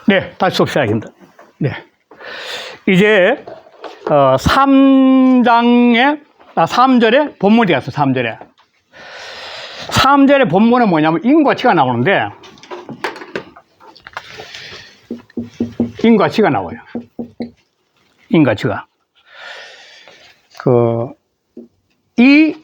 네, 다시 수업 시작입니다. 네. 이제, 3절에 본문이 되었어요, 3절에. 3절의 본문은 뭐냐면, 인과 치가 나오는데, 인과 치가 나와요. 인과 치가. 이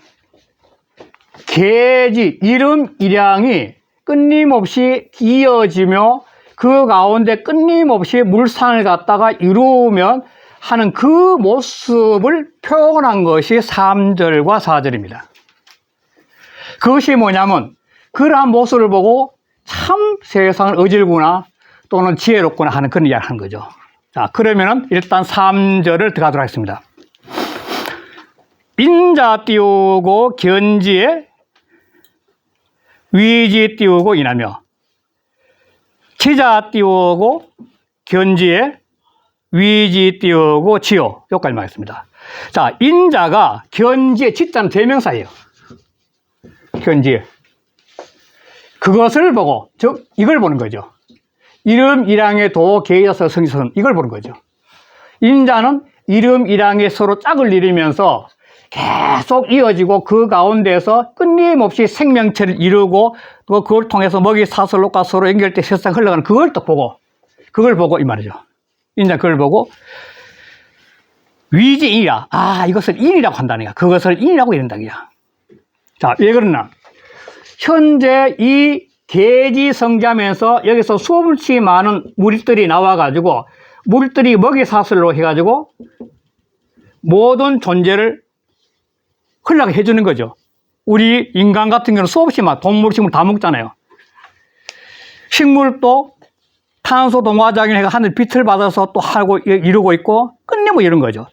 계지, 이름, 일양이 끊임없이 이어지며 그 가운데 끊임없이 물상을 갖다가 이루면 하는 그 모습을 표현한 것이 3절과 4절입니다. 그것이 뭐냐면 그러한 모습을 보고 참 세상은 어질구나 또는 지혜롭구나 하는 그런 이야기를 하는 거죠. 자, 그러면은 일단 3절을 들어가도록 하겠습니다. 인자 띄우고 견지에 위지 띄우고 인하며 치자 띄우고 견지에 위지 띄우고 지요. 여기까지 말했습니다. 자, 인자가 견지에 치자는 대명사예요. 견지에. 그것을 보고, 즉, 이걸 보는 거죠. 이름, 일양의 도, 계여서 성지선, 이걸 보는 거죠. 인자는 이름, 일양의 서로 짝을 이루면서 계속 이어지고 그 가운데서 끊임없이 생명체를 이루고 또 그걸 통해서 먹이 사슬로가 서로 연결돼 세상 흘러가는 그걸 또 보고, 그걸 보고 이 말이죠. 인자 그걸 보고 위지인이라. 아, 이것을 인이라고 한다는 거야. 그것을 인이라고 이른다는 거야. 자, 왜 그러나? 현재 이 계지 성자면서 여기서 수없이 많은 물들이 나와가지고 물들이 먹이 사슬로 해가지고 모든 존재를 흘러가게 해주는 거죠. 우리 인간 같은 경우는 수없이 막 동물, 식물 다 먹잖아요. 식물도 탄소 동화작용을 해서 하늘 빛을 받아서 또 하고 이루고 있고 끝내면 이런 거죠.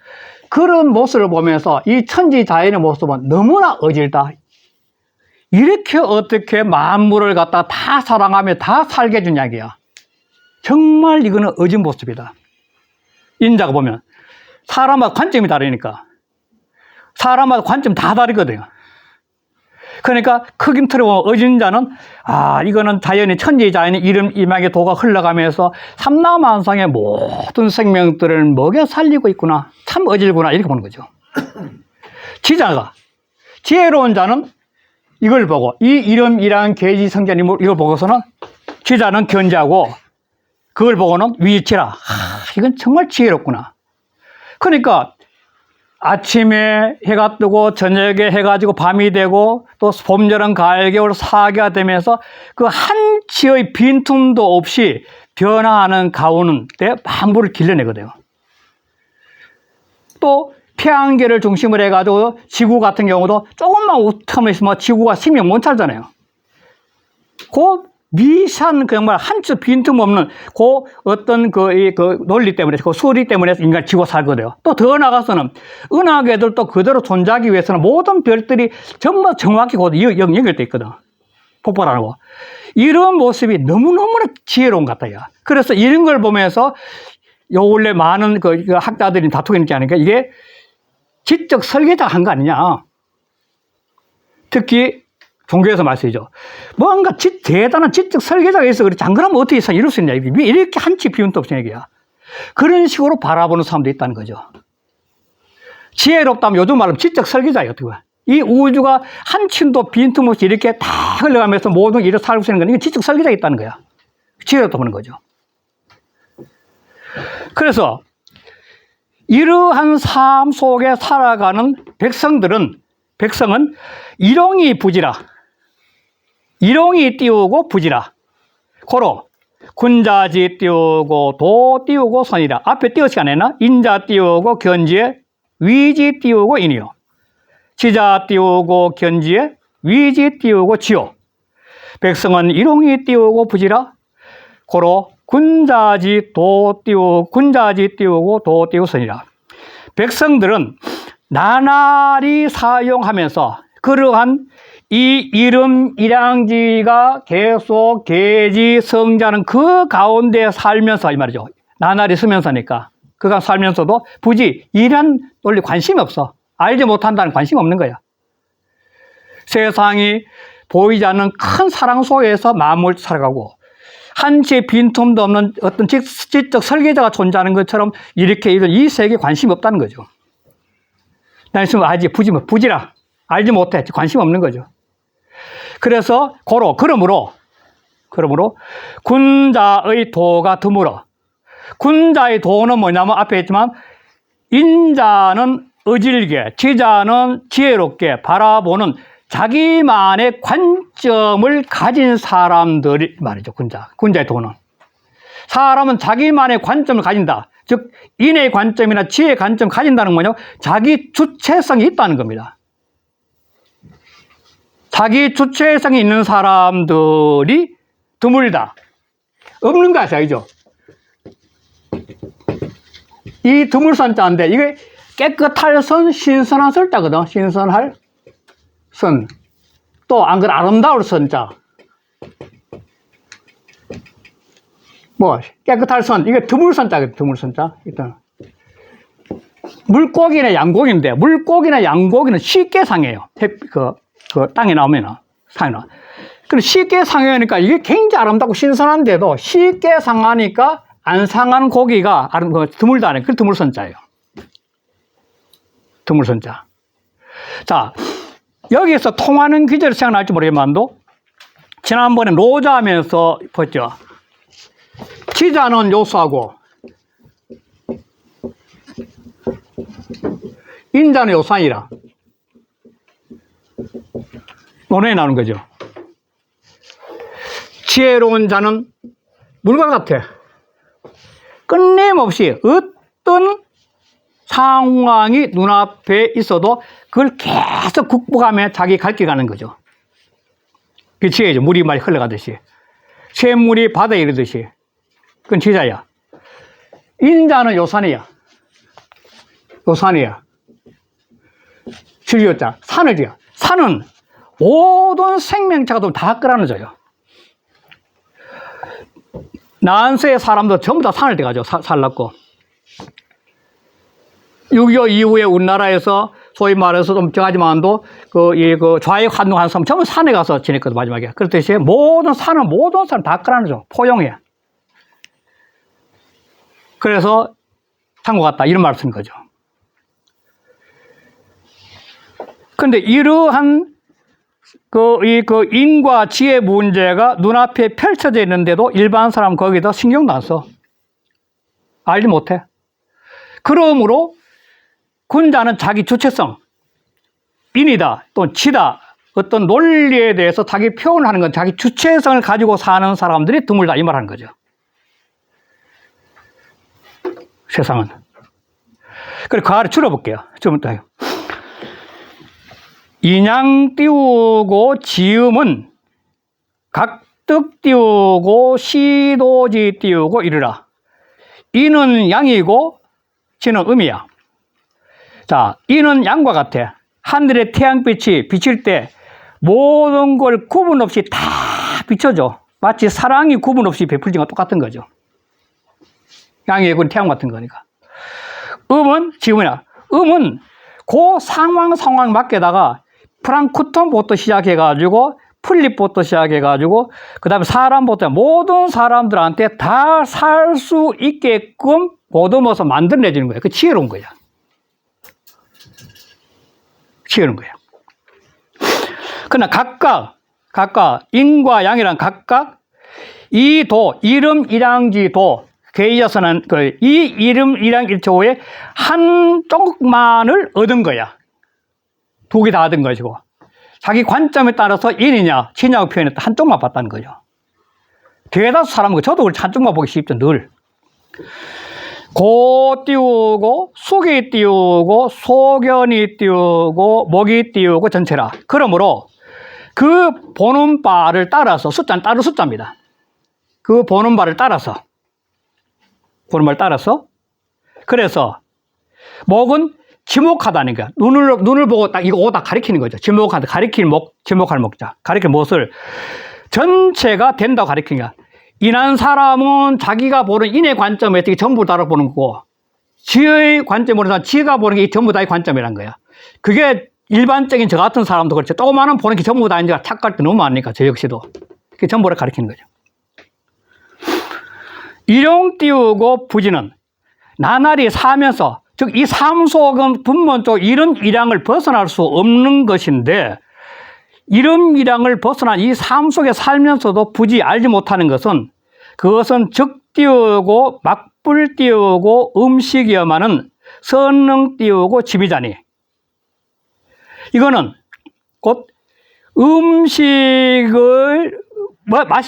그런 모습을 보면서 이 천지자연의 모습은 너무나 어질다. 이렇게 어떻게 만물을 갖다 다 사랑하며 다 살게 해준 이야기야. 정말 이거는 어진 모습이다. 인자가 보면 사람마다 관점이 다르니까 사람마다 관점 다 다르거든요. 그러니까 크긴 틀어보면 어진 자는 아, 이거는 자연의 천지자연의 이름 이막의 도가 흘러가면서 삼라만상의 모든 생명들을 먹여 살리고 있구나. 참 어질구나. 이렇게 보는 거죠. 지자가 지혜로운 자는 이걸 보고 이 이름 이랑 계지 성자님 이걸 보고서는 지자는 견지하고 그걸 보고는 위치라. 아, 이건 정말 지혜롭구나. 그러니까 아침에 해가 뜨고 저녁에 해가지고 밤이 되고 또 봄, 여름, 가을, 겨울, 사계가 되면서 그 한치의 빈틈도 없이 변화하는 가운데 만물을 길러내거든요. 또 태양계를 중심으로 해가지고 지구 같은 경우도 조금만 우텀을 있으면 지구가 생명 못 살잖아요. 그 미세한 정말 한치 빈틈 없는 그 어떤 그 논리 때문에 그 수리 때문에 인간 지구가 살거든요. 또 더 나가서는 은하계들도 그대로 존재하기 위해서는 모든 별들이 전부 정확히 연결돼 있거든. 폭발하는 거. 이런 모습이 너무너무나 지혜로운 것 같아요. 그래서 이런 걸 보면서 요 원래 많은 그 학자들이 다투고 있는 게 아니니까 이게 지적 설계자가 한 거 아니냐. 특히 종교에서 말씀이죠. 뭔가 대단한 지적 설계자가 있어. 그렇지. 안 그러면 어떻게 이룰 수 있냐. 왜 이렇게 한치 비운도 없는 얘기야. 그런 식으로 바라보는 사람도 있다는 거죠. 지혜롭다면 요즘 말하면 지적 설계자예요. 어떻게 봐. 이 우주가 한침도 빈틈없이 이렇게 다 흘러가면서 모든 일을 살고 있는 건 이건 지적 설계자가 있다는 거야. 지혜롭다 보는 거죠. 그래서 이러한 삶 속에 살아가는 백성은 일용이 부지라. 일용이 띄우고 부지라. 고로 군자지 띄우고 도 띄우고 선이라. 앞에 띄우지 않았나? 인자 띄우고 견지에 위지 띄우고 인이요. 지자 띄우고 견지에 위지 띄우고 지요. 백성은 일용이 띄우고 부지라. 고로 군자지 띄우고 도 띄우고 선이라. 백성들은 나날이 사용하면서 그러한 이 이름 일양지가 계속 계지 성자는 그 가운데 살면서 이 말이죠. 나날이 쓰면서니까 그가 살면서도 부지 이런 논리 관심이 없어. 알지 못한다는 관심 없는 거야. 세상이 보이지 않는 큰 사랑 속에서 마음을 살아가고 한치의 빈틈도 없는 어떤 지적 설계자가 존재하는 것처럼 이렇게 이런 이 세계에 관심이 없다는 거죠. 난 있으면 알지, 부지라. 알지 못해. 관심 없는 거죠. 그래서, 그러므로, 군자의 도가 드물어. 군자의 도는 뭐냐면 앞에 했지만, 인자는 의질게, 지자는 지혜롭게 바라보는 자기만의 관점을 가진 사람들이 말이죠, 군자의 도는. 사람은 자기만의 관점을 가진다. 즉, 인의 관점이나 지혜의 관점을 가진다는 건 뭐냐? 자기 주체성이 있다는 겁니다. 자기 주체성이 있는 사람들이 드물다. 없는 거 아시죠? 이 드물선자인데, 이게 깨끗할 선, 신선한 설자거든. 신선할 선. 또, 안 그래, 아름다울 선자. 뭐, 깨끗할 선. 이게 드물선자거든, 드물선자. 일단. 물고기나 양고기인데, 물고기나 양고기는 쉽게 상해요. 땅에 나오면, 상해 나. 그럼 쉽게 상해니까 이게 굉장히 아름답고 신선한데도 쉽게 상하니까 안 상한 고기가 드물다네. 그 드물선자예요. 드물선자. 자, 여기서 통하는 귀재를 생각날지 모르겠만도, 지난번에 노자 하면서 봤죠. 지자는 요수하고, 인자는 요산이라. 논에 나오는 거죠. 지혜로운 자는 물과 같아. 끊임없이 어떤 상황이 눈앞에 있어도 그걸 계속 극복하며 자기 갈 길 가는 거죠. 그 지혜죠. 물이 많이 흘러가듯이. 샘물이 바다에 이르듯이. 그건 지자야. 인자는 요산이야. 요산이야. 줄여자. 산을 지어. 산은 모든 생명체가 다 끌어안아줘요. 난세의 사람도 전부 다 산을 대가죠. 살랐고. 6.25 이후에 우리나라에서 소위 말해서 좀 정하지만도 좌익 환동하는 사람 전부 산에 가서 지냈거든, 마지막에. 그렇듯이 모든 산은 다 끌어안아줘. 포용해. 그래서 산 것 같다. 이런 말씀인 거죠. 그런데 이러한 인과 지혜 문제가 눈앞에 펼쳐져 있는데도 일반 사람 거기다 신경도 안 써. 알지 못해. 그러므로 군자는 자기 주체성, 인이다, 또 지다, 어떤 논리에 대해서 자기 표현을 하는 건 자기 주체성을 가지고 사는 사람들이 드물다 이 말하는 거죠. 세상은. 그리고 그 아래 줄여볼게요. 좀부터. 인양 띄우고 지음은 각득 띄우고 시도지 띄우고 이르라. 이는 양이고 지는 음이야. 자, 이는 양과 같아. 하늘의 태양빛이 비칠 때 모든 걸 구분 없이 다 비춰줘. 마치 사랑이 구분 없이 베풀진 것 똑같은 거죠. 양의 예군 태양 같은 거니까. 음은 지음이야. 음은 그 상황 맞게다가 프랑크톤부터 시작해가지고 풀잎부터 시작해가지고 그 다음에 사람부터 모든 사람들한테 다 살 수 있게끔 보듬어서 만들어내주는 거예요. 그 지혜로운 거야. 지혜로운 거예요. 그러나 각각 인과 양이란 각각 이 도, 이름 일양지 도 개이어서는 이 이름 일양 일초에 한쪽만을 얻은 거야. 두 개 다 얻은 것이고 자기 관점에 따라서 인이냐 지냐고 표현했다. 한쪽만 봤다는 거죠. 대다수 사람은 저도 그렇지 한쪽만 보기 쉽죠. 늘 고 띄우고 숙이 띄우고 소견이 띄우고 목이 띄우고 전체라. 그러므로 그 보는 바를 따라서 숫자는 따로 숫자입니다. 그 보는 바를 따라서 그래서 목은 지목하다는 거야. 눈을 보고 딱 이거 다 가리키는 거죠. 지목하다, 지목할 목자. 가리킬 못을 전체가 된다고 가리키는 거야. 인한 사람은 자기가 보는 인의 관점에 전부 다 보는 거고, 지의 관점으로는 지가 보는 게 전부 다의 관점이란 거야. 그게 일반적인 저 같은 사람도 그렇죠. 조그마한 보는 게 전부 다인지가 착각할 때 너무 많으니까, 저 역시도. 그게 전부를 가리키는 거죠. 일용 띄우고 부지는 나날이 사면서, 즉 이 삼속은 분문적 이런 일양을 벗어날 수 없는 것인데, 이런 일양을 벗어난 이 삼속에 살면서도 부지 알지 못하는 것은, 그것은 적 띄우고 막불 띄우고 음식이여만은 선능 띄우고 집이자니, 이거는 곧 음식을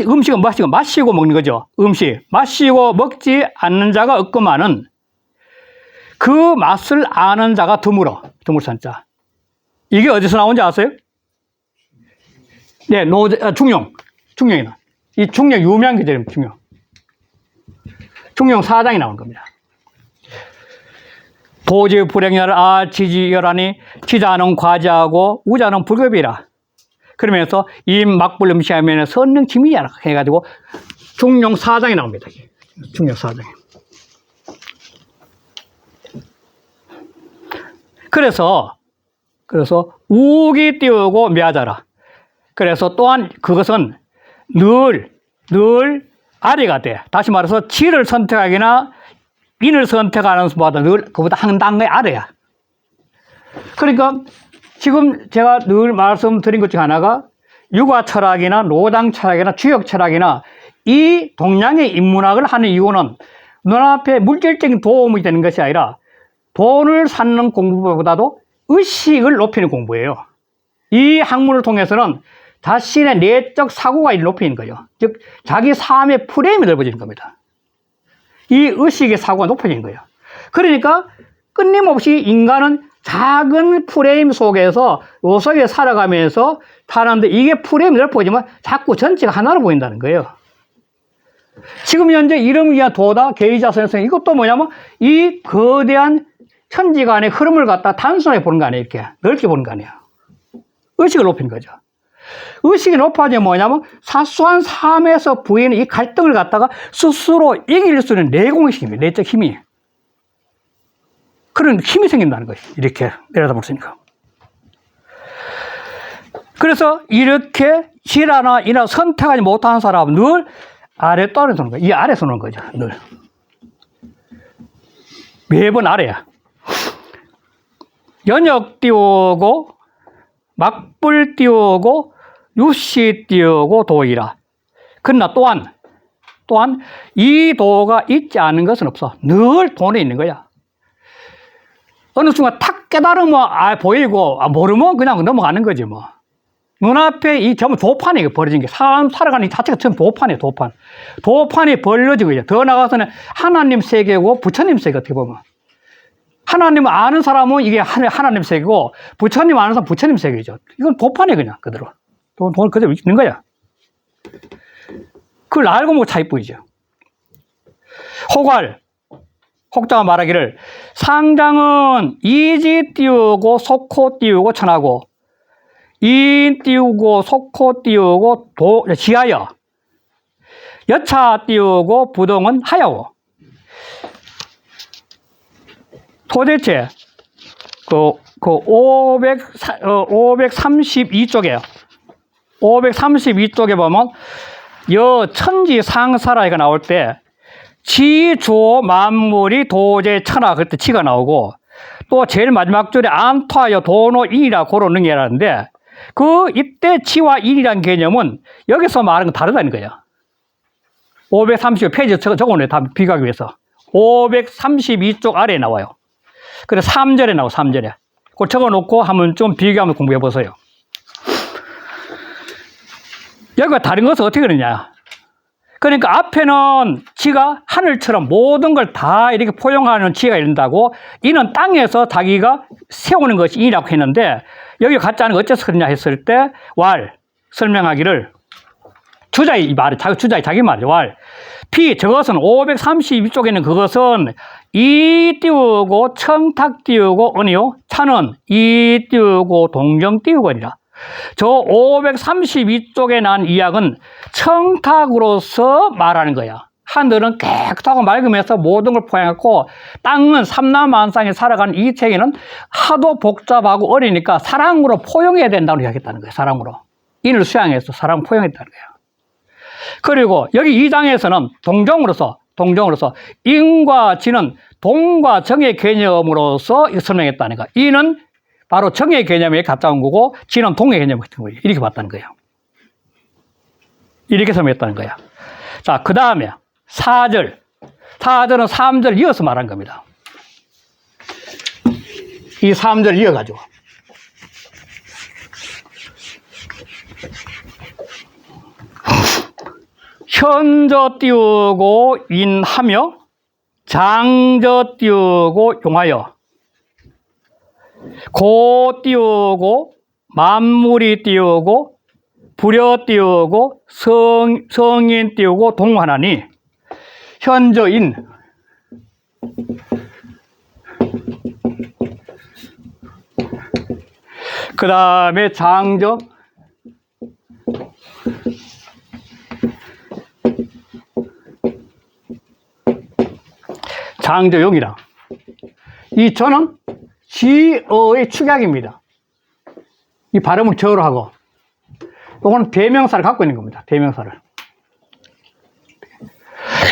음식은 마시고 먹는 거죠. 음식 마시고 먹지 않는 자가 없구만은 그 맛을 아는 자가 드물어. 드물산자. 이게 어디서 나온지 아세요? 네, 중용이나 이 중용 유명한 기절임. 중용 4장이 나오는 겁니다. 도지 불행열 지지열하니 지자는 과지하고 우자는 불급이라. 그러면서 이 막불 음식하면 선능 짐이야 해가지고 중용 4장이 나옵니다. 중용 4장에. 그래서 우기 띄우고 매하자라. 그래서 또한 그것은 늘 아래가 돼. 다시 말해서 지를 선택하기나 인을 선택하는 수보다 늘 그보다 한 단계 아래야. 그러니까 지금 제가 늘 말씀드린 것 중 하나가 육아 철학이나 노당 철학이나 주역 철학이나 이 동양의 인문학을 하는 이유는 눈앞에 물질적인 도움이 되는 것이 아니라 돈을 쌓는 공부보다도 의식을 높이는 공부예요. 이 학문을 통해서는 자신의 내적 사고가 높이는 거예요. 즉 자기 삶의 프레임이 넓어지는 겁니다. 이 의식의 사고가 높아지는 거예요. 그러니까 끊임없이 인간은 작은 프레임 속에서 요속에 살아가면서 사는데 이게 프레임이 넓어지면 자꾸 전체가 하나로 보인다는 거예요. 지금 현재 이름이야 도다, 계의자, 선생 이것도 뭐냐면 이 거대한 천지간의 흐름을 갖다 단순하게 보는 거 아니에요. 이렇게 넓게 보는 거 아니에요. 의식을 높이는 거죠. 의식이 높아지면 뭐냐면 사소한 삶에서 보이는 이 갈등을 갖다가 스스로 이길 수 있는 내공의 힘이에요. 내적 힘이. 그런 힘이 생긴다는 거예요. 이렇게 내려다볼 수 있으니까. 그래서 이렇게 실하나 이나 선택하지 못하는 사람은 늘 아래 떨어져 놓는 거예요. 이 아래서 놓는 거죠. 늘. 매번 아래야. 연역 띄우고 막불 띄우고 유시 띄우고 도이라. 그러나 또한 이 도가 있지 않은 것은 없어. 늘 돈에 있는 거야. 어느 순간 탁 깨달으면 보이고 모르면 그냥 넘어가는 거지 뭐. 눈앞에 이 전부 도판이 벌어진 게 사람 살아가는 이 자체가 전부 도판이에요. 도판이 벌어지고 있어요. 더 나아가서는 하나님 세계고 부처님 세계 어떻게 보면. 하나님을 아는 사람은 이게 하나님 세계고 부처님 아는 사람은 부처님 세계죠. 이건 도판이 그냥 그대로. 돈 그대로 있는 거야. 그걸 알고 뭐 차이뿐이죠. 혹자가 말하기를 상장은 이지 띄우고 속호 띄우고 천하고 인 띄우고 속호 띄우고 지하여 여차 띄우고 부동은 하여오. 도대체 532쪽에요. 532쪽에 보면 천지 상사라가 나올 때 지조 만물이 도제 천하 그때 치가 나오고 또 제일 마지막 줄에 안타여 도노 인이라 고로 능이라는데 그 이때 치와 인이라는 개념은 여기서 말하는 건 다르다는 거예요. 530 페이지 적어놓어요. 다 비교하기 위해서. 532쪽 아래에 나와요. 그래서 3절에 나와요. 3절에. 그걸 적어놓고 한번 좀 비교하면 공부해 보세요. 여기가 다른 것은 어떻게 그러냐. 그러니까 앞에는 지가 하늘처럼 모든 걸 다 이렇게 포용하는 지가 이른다고 이는 땅에서 자기가 세우는 것이 인이라고 했는데 여기 같지 않은 거 어째서 그러냐 했을 때 설명하기를 주자의 말이 자기 말이죠. 저것은 532쪽에는 그것은 이 띄우고 청탁 띄우고 언이요 차는 이 띄우고 동정 띄우고니라. 저 532쪽에 난 이야기는 청탁으로서 말하는 거야. 하늘은 깨끗하고 맑으면서 모든 걸 포용했고 땅은 삼라만상에 살아가는 이 세계는 하도 복잡하고 어리니까 사랑으로 포용해야 된다고 이야기했다는 거예요. 사랑으로. 인을 수양해서 사랑 포용했다는 거예요. 그리고 여기 2장에서는 동정으로서 동정으로서 인과 지는 동과 정의 개념으로서 설명했다는 거야. 인은 바로 정의 개념에 가까운 거고 지는 동의 개념 같은 거예요. 이렇게 봤다는 거예요. 이렇게 설명했다는 거야. 자, 그 다음에 4절. 4절은 3절 이어서 말한 겁니다. 이 3절 이어가지고. 현저 띄우고 인하며 장저 띄우고 용하여 고 띄우고 만물이 띄우고 불여 띄우고 성인 띄우고 동하나니 현저인 그 다음에 장저 장저용이라. 이 저는 지어의 축약입니다. 이 발음을 저로 하고 이거는 대명사를 갖고 있는 겁니다. 대명사를.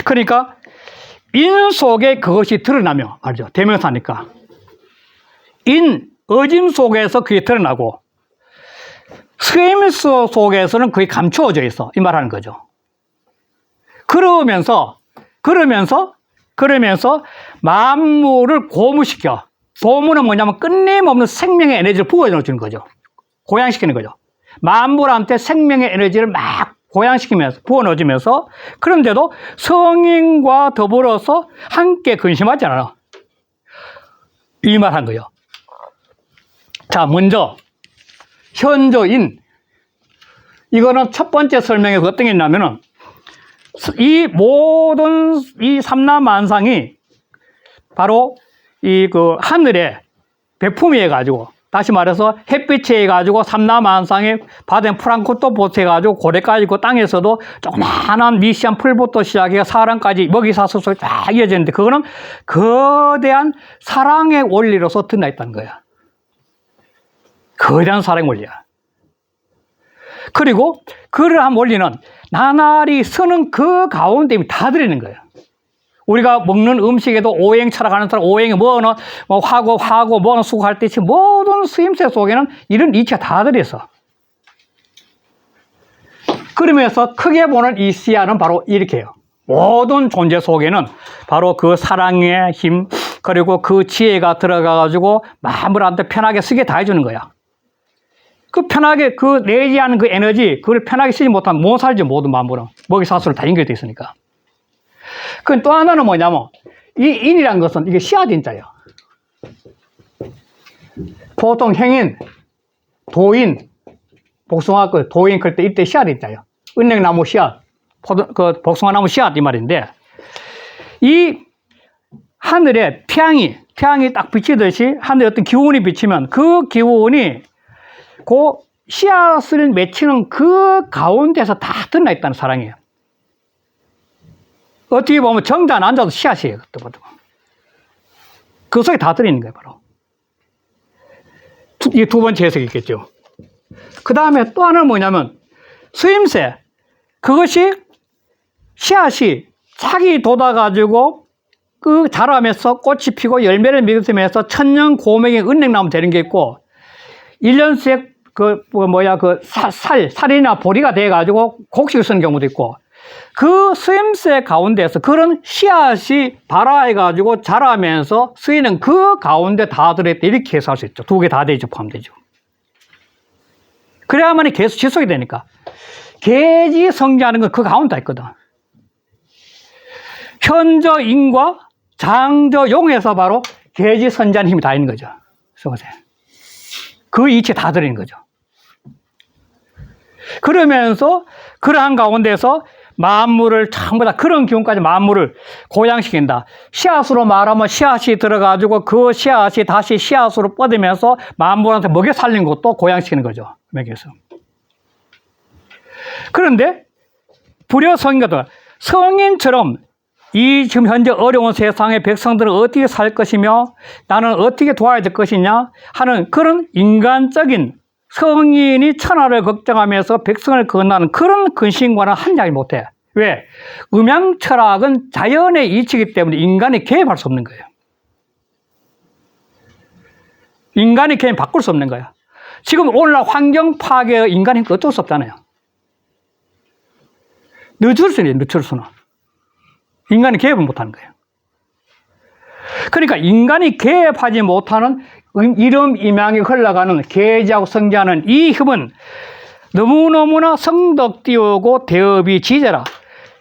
그러니까 인 속에 그것이 드러나며 알죠? 대명사니까. 인, 어짐 속에서 그게 드러나고 스웨임스 속에서는 그게 감추어져 있어. 이 말하는 거죠. 그러면서 만물을 고무시켜. 고무는 뭐냐면 끊임없는 생명의 에너지를 부어주는 거죠. 고양시키는 거죠. 만물한테 생명의 에너지를 막 고양시키면서 부어넣어주면서 그런데도 성인과 더불어서 함께 근심하지 않아. 이 말 한 거예요. 자, 먼저 현저인 이거는 첫 번째 설명에서 어떤 게 있냐면은 이 모든 이 삼라만상이 바로 이 그 하늘의 배품이 해가지고 다시 말해서 햇빛이 해가지고 삼라만상에 바다에 프랑크톤부터 해가지고 고래까지 있고 땅에서도 조그마한 미시한 풀부터 시작해 사람까지 먹이사슬 쫙 이어지는데 그거는 거대한 사랑의 원리로서 드러나 있다는 거야. 거대한 사랑의 원리야. 그리고 그러한 원리는 나날이 서는 그 가운데 다 들어있는 거예요. 우리가 먹는 음식에도 오행 철학하는 사람, 오행이 뭐는 뭐 화고 뭐는 수고할 때 모든 수임새 속에는 이런 이치가 다 들어있어. 그러면서 크게 보는 이 시야는 바로 이렇게 해요. 모든 존재 속에는 바로 그 사랑의 힘, 그리고 그 지혜가 들어가가지고 만물한테 편하게 쓰게 다 해주는 거야. 그 편하게 그 내지 않은 그 에너지, 그걸 편하게 쓰지 못하면 못 살죠, 모든 만물은. 먹이사슬로 다 연결되어 있으니까. 그 또 하나는 뭐냐면, 이 인이란 것은 이게 씨앗인자예요. 보통 행인, 도인, 복숭아 그 도인 클 때 이때 씨앗인자예요. 은행나무 씨앗, 그 복숭아나무 씨앗 이 말인데, 이 하늘에 태양이 딱 비치듯이 하늘에 어떤 기운이 비치면 그 기운이 그 씨앗을 맺히는 그 가운데서 다 드러나 있다는 사랑이에요. 어떻게 보면 정자 앉아도 씨앗이에요. 그 속에 다 들어있는 거예요, 바로. 이게 두 번째 해석이 있겠죠. 그 다음에 또 하나는 뭐냐면, 수임새. 그것이 씨앗이 자기 돋아가지고 그 자라면서 꽃이 피고 열매를 맺으면서 천년 고명의 은행나무 되는 게 있고, 1년씩 살이나 보리가 돼가지고 곡식을 쓰는 경우도 있고, 그 수임새 가운데서 그런 씨앗이 발화해가지고 자라면서 쓰이는 그 가운데 다 들어있다. 이렇게 해석할 수 있죠. 두 개 다 되죠. 포함되죠. 그래야만이 계속 지속이 되니까. 계지 성자하는 건 그 가운데 다 있거든. 현저인과 장저용에서 바로 계지 선자는 힘이 다 있는 거죠. 써보세요. 그 이치에 다 들어있는 거죠. 그러면서 그러한 가운데서 만물을 전부 다 그런 기운까지 만물을 고양시킨다. 씨앗으로 말하면 씨앗이 들어가지고 그 씨앗이 다시 씨앗으로 뻗으면서 만물한테 먹여 살리는 것도 고양시키는 거죠. 먹여서. 그런데 불여성인가도 성인처럼 이 지금 현재 어려운 세상의 백성들은 어떻게 살 것이며 나는 어떻게 도와야 될 것이냐 하는 그런 인간적인 성인이 천하를 걱정하면서 백성을 건너는 그런 근심과는 한장이 못해. 왜? 음양 철학은 자연의 이치이기 때문에 인간이 개입할 수 없는 거예요. 인간이 개입 바꿀 수 없는 거예요. 지금 오늘날 환경 파괴의 인간이 어쩔 수 없잖아요. 늦출 수는 있어요, 늦출 수는. 인간이 개입을 못하는 거예요. 그러니까 인간이 개입하지 못하는 이름 임양이 흘러가는 계지하고 성지하는 이 힘은 너무너무나 성덕 띄우고 대업이 지제라.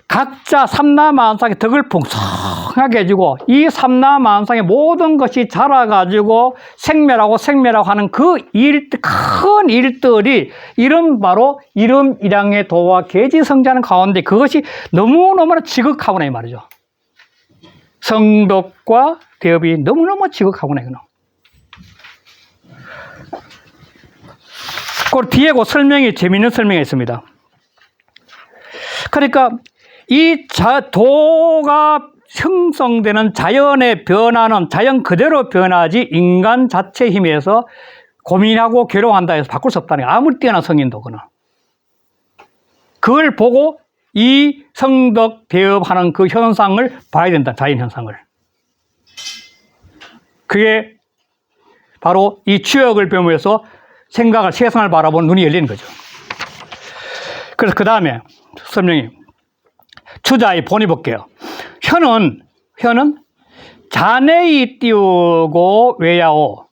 각자 삼라만상의 덕을 풍성하게 해주고 이 삼라만상의 모든 것이 자라가지고 생멸하고 하는 그 큰 일들이 이름 바로 이름 일양의 도와 계지성지하는 가운데 그것이 너무너무나 지극하구나 이 말이죠. 성덕과 대업이 너무너무 지극하구나 이거는. 그 뒤에 그 설명이 재미있는 설명이 있습니다. 그러니까 이 도가 형성되는 자연의 변화는 자연 그대로 변하지 인간 자체 힘에서 고민하고 괴로워한다 해서 바꿀 수 없다는 거예요. 아무리 뛰어난 성인도 그는. 그걸 보고 이 성덕 대업하는 그 현상을 봐야 된다. 자연 현상을. 그게 바로 이 추억을 배우면서 생각을, 세상을 바라보는 눈이 열리는 거죠. 그래서 그 다음에 설명이 추자의 본이 볼게요. 혀는 자내이 띄우고 외야오.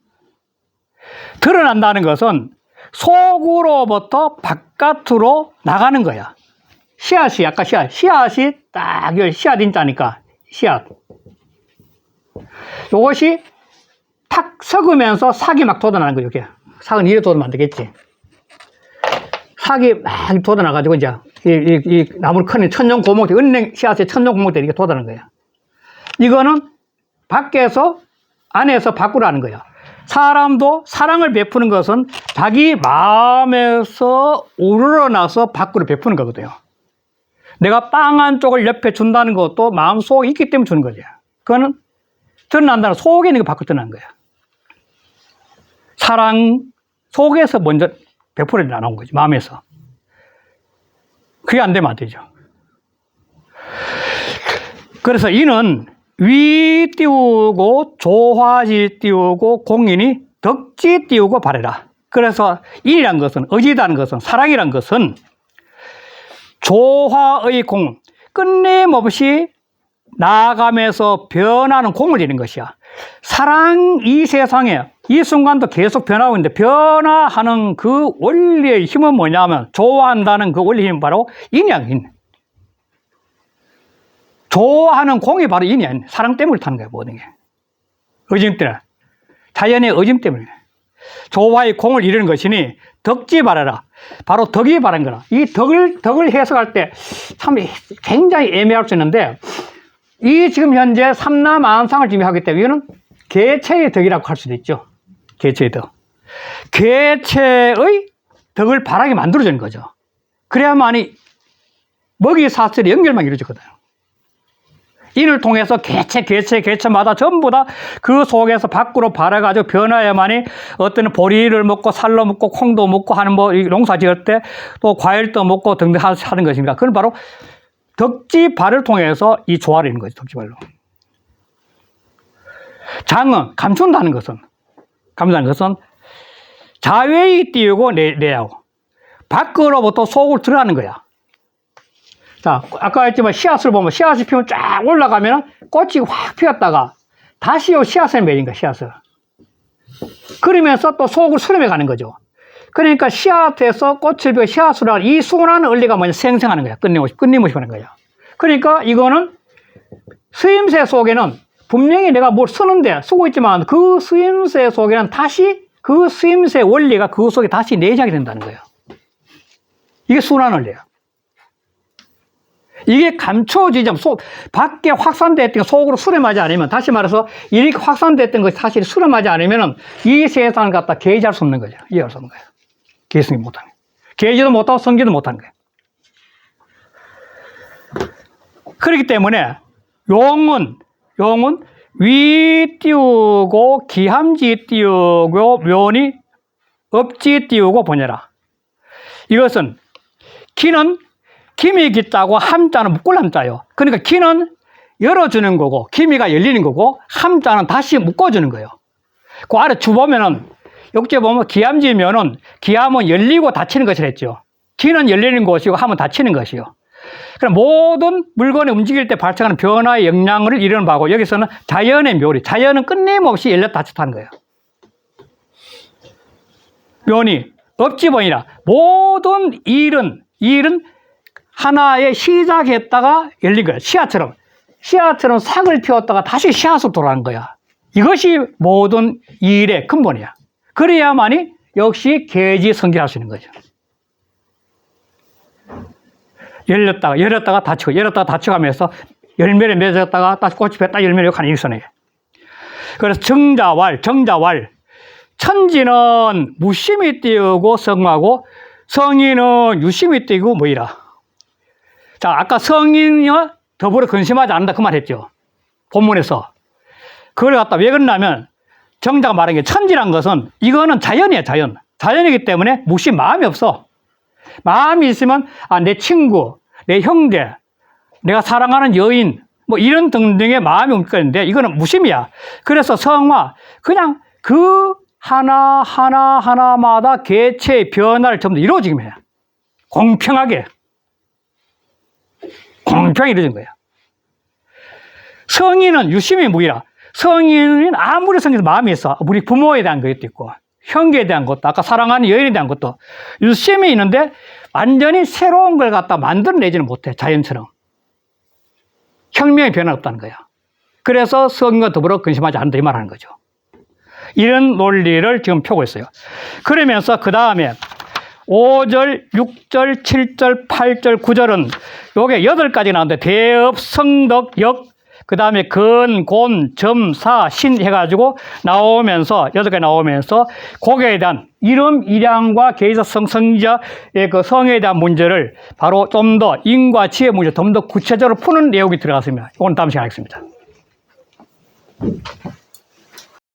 드러난다는 것은 속으로부터 바깥으로 나가는 거야. 씨앗이, 아까 씨앗이 딱, 씨앗 인자니까, 씨앗. 요것이 탁 썩으면서 삭이 막 돋아나는 거예요, 이게. 삭은 이래 돋으면 안 되겠지. 삭이 막 돋아나가지고, 이제, 이 나무를 크는 천년 고목대, 은행 씨앗의 천년 고목대 이렇게 돋아나는 거예요. 이거는 밖에서, 안에서 밖으로 하는 거예요. 사람도 사랑을 베푸는 것은 자기 마음에서 우러나서 밖으로 베푸는 거거든요. 내가 빵 한 쪽을 옆에 준다는 것도 마음속에 있기 때문에 주는 거죠. 그거는 드러난다는 속에 있는 게 밖으로 드러나는 거예요. 사랑 속에서 먼저 베풀어 나온 거지, 마음에서. 그게 안 되면 안 되죠. 그래서 이는 위 띄우고 조화지 띄우고 공인이 덕지 띄우고 바래라. 그래서 인이란 것은, 의지라는 것은, 사랑이란 것은 조화의 공, 끝냄없이 나아가면서 변하는 공을 이루는 것이야. 사랑 이 세상에 이 순간도 계속 변하고 있는데 변화하는 그 원리의 힘은 뭐냐면 좋아한다는 그 원리의 힘은 바로 인이야. 인. 좋아하는 공이 바로 인이야. 사랑 때문에 타는 거야. 모든 게. 의심 때문에. 자연의 의심 때문에. 조화의 공을 이루는 것이니 덕지 바라라. 바로 덕이 바란 거라. 이 덕을 해석할 때 참 굉장히 애매할 수 있는데 이 지금 현재 삼라만상을 준비하기 때문에 이거는 개체의 덕이라고 할 수도 있죠. 개체의 덕. 개체의 덕을 바라게 만들어주는 거죠. 그래야만이 먹이 사슬의 연결만 이루어지거든요. 인을 통해서 개체마다 전부 다 그 속에서 밖으로 발아가지고 변화해야만이 어떤 보리를 먹고 살로 먹고 콩도 먹고 하는 뭐 농사 지을 때 또 과일도 먹고 등등 하는 것입니다. 그건 바로 덕지발을 통해서 이 조화를 이루는 거죠. 덕지발로. 장은 감춘다는 것은 자외이 띄우고 내야오. 밖으로부터 속으로 들어가는 거야. 자, 아까 했지만 씨앗을 보면 씨앗이 피면 쫙 올라가면 꽃이 확 피었다가 다시 요 씨앗을 맺은 거야, 씨앗을. 그러면서 또 속으로 수렴해 가는 거죠. 그러니까 씨앗에서 꽃을 피워 씨앗으로 하는 이 순환 원리가 뭐냐, 생생하는 거야. 끊임없이 하는 거야. 그러니까 이거는 수임새 속에는 분명히 내가 뭘 쓰고 있지만 그 수임새 속에는 다시 그 수임새 원리가 그 속에 다시 내재하게 된다는 거예요. 이게 순환 원리야. 이게 감춰지지 밖에 확산됐던 게 속으로 수렴하지 않으면, 다시 말해서 이렇게 확산됐던 것이 사실 수렴하지 않으면 이 세상을 갖다 개의할 수 없는 거죠. 이해할 수 없는 거예요. 개의성이 못하는 거예요. 개의지도 못하고 성기도 못하는 거예요. 그렇기 때문에 용은 위 띄우고 기함지 띄우고 묘니 업지 띄우고 보내라. 이것은 기는 기미 기자고 함자는 묶을함자요. 그러니까 기는 열어주는 거고 기미가 열리는 거고 함자는 다시 묶어주는 거예요. 그 아래 주 보면은 역지에 보면 기함지면은 기함은 열리고 닫히는 것을 했죠. 기는 열리는 것이고 함은 닫히는 것이요. 그럼 모든 물건이 움직일 때 발생하는 변화의 영향을 이루는 바고 여기서는 자연의 묘리, 자연은 끊임없이 열렸다 닫혔다 하는 거예요. 묘니, 업지번이라 모든 일은 하나의 시작했다가 열린 거야. 씨앗처럼 싹을 피웠다가 다시 씨앗으로 돌아가는 거야. 이것이 모든 일의 근본이야. 그래야만이 역시 계지성질할 수 있는 거죠. 열렸다가 닫히고 하면서 열매를 맺었다가 다시 꽃이 폈다 열매를 하는 일선이에요. 그래서 정자왈 천지는 무심히 띄우고 성하고 성인은 유심히 띄우고 뭐이라. 자, 아까 성인이와 더불어 근심하지 않는다 그 말 했죠. 본문에서. 그걸 갖다 왜 그러냐면 정자가 말한 게 천지란 것은 이거는 자연이에요. 자연이기 때문에 무심 마음이 없어. 마음이 있으면 내 친구, 내 형제, 내가 사랑하는 여인 뭐 이런 등등의 마음이 움직이는데 이거는 무심이야. 그래서 성화 그냥 그 하나마다 개체의 변화를 전부 이루어지기만 해요. 공평하게 이루어진 거예요. 성인은 유심히 무이라. 성인은 아무리 성인도 마음이 있어. 우리 부모에 대한 것도 있고 형제에 대한 것도 아까 사랑하는 여인에 대한 것도 유심히 있는데 완전히 새로운 걸 갖다 만들어내지는 못해. 자연처럼. 혁명의 변화가 없다는 거야. 그래서 성인과 더불어 근심하지 않는다 이 말하는 거죠. 이런 논리를 지금 펴고 있어요. 그러면서 그 다음에 5절, 6절, 7절, 8절, 9절은 요게 8가지 나오는데 대업, 성덕, 역, 그 다음에 근, 곤, 점, 사, 신 해가지고 나오면서 8개 나오면서 거기에 대한 이름, 일양과 계의사성, 성자의 그 성에 대한 문제를 바로 좀 더 인과 지혜 문제 좀 더 구체적으로 푸는 내용이 들어갔습니다. 이건 다음 시간에 하겠습니다.